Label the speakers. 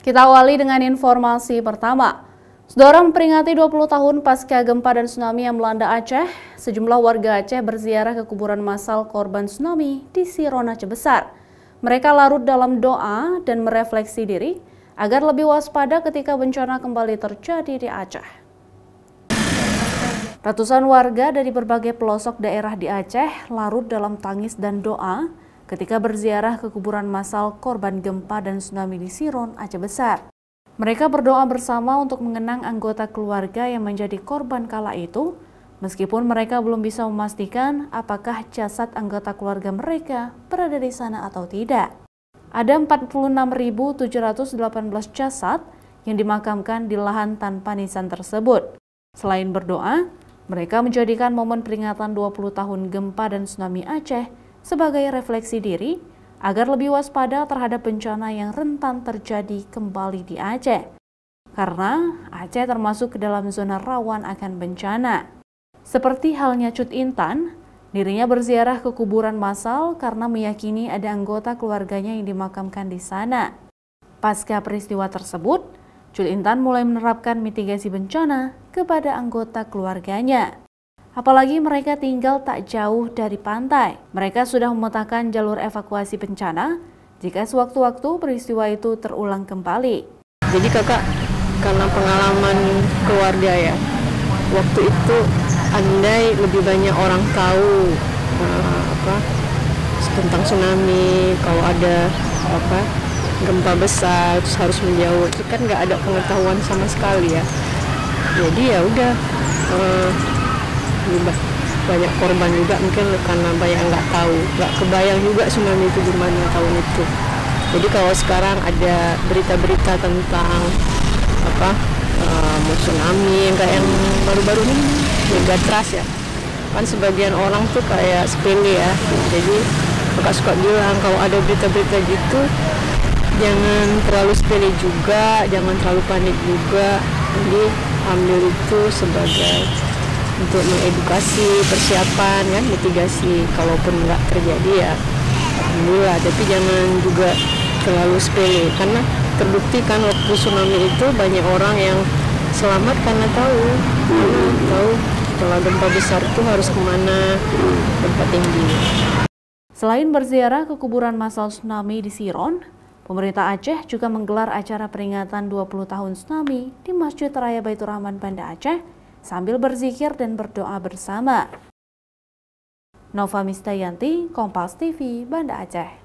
Speaker 1: Kita awali dengan informasi pertama. Saudara, memperingati 20 tahun pasca gempa dan tsunami yang melanda Aceh, sejumlah warga Aceh berziarah ke kuburan massal korban tsunami di Siron, Aceh Besar. Mereka larut dalam doa dan merefleksi diri agar lebih waspada ketika bencana kembali terjadi di Aceh. Ratusan warga dari berbagai pelosok daerah di Aceh larut dalam tangis dan doa ketika berziarah ke kuburan massal korban gempa dan tsunami di Siron, Aceh Besar. Mereka berdoa bersama untuk mengenang anggota keluarga yang menjadi korban kala itu, meskipun mereka belum bisa memastikan apakah jasad anggota keluarga mereka berada di sana atau tidak. Ada 46.718 jasad yang dimakamkan di lahan tanpa nisan tersebut. Selain berdoa, mereka menjadikan momen peringatan 20 tahun gempa dan tsunami Aceh sebagai refleksi diri agar lebih waspada terhadap bencana yang rentan terjadi kembali di Aceh. Karena Aceh termasuk ke dalam zona rawan akan bencana. Seperti halnya Cut Intan, dirinya berziarah ke kuburan massal karena meyakini ada anggota keluarganya yang dimakamkan di sana. Pasca peristiwa tersebut, Cut Intan mulai menerapkan mitigasi bencana kepada anggota keluarganya. Apalagi mereka tinggal tak jauh dari pantai. Mereka sudah memetakan jalur evakuasi bencana jika sewaktu-waktu peristiwa itu terulang kembali.
Speaker 2: Jadi kakak, karena pengalaman keluarga ya, waktu itu andai lebih banyak orang tahu tentang tsunami, kalau ada gempa besar terus harus menjauh, itu kan nggak ada pengetahuan sama sekali ya. Jadi ya udah banyak korban juga mungkin karena banyak nggak tahu, nggak kebayang juga tsunami itu gimana tahun itu. Jadi kalau sekarang ada berita-berita tentang tsunami kayak yang baru-baru ini Megatrust ya, kan sebagian orang tuh kayak sepele ya. Jadi kakak suka bilang kalau ada berita-berita gitu jangan terlalu sepele juga, jangan terlalu panik juga. Jadi ambil itu sebagai untuk mengedukasi, persiapan kan, mitigasi. Kalaupun nggak terjadi ya alhamdulillah, tapi jangan juga terlalu sepele karena terbukti kan waktu tsunami itu banyak orang yang selamat karena tahu setelah gempa besar itu harus kemana, tempat tinggi.
Speaker 1: Selain berziarah ke kuburan massal tsunami di Siron, pemerintah Aceh juga menggelar acara peringatan 20 tahun tsunami di Masjid Raya Baitur Rahman, Banda Aceh sambil berzikir dan berdoa bersama. Nova Mistayanti, Kompas TV, Banda Aceh.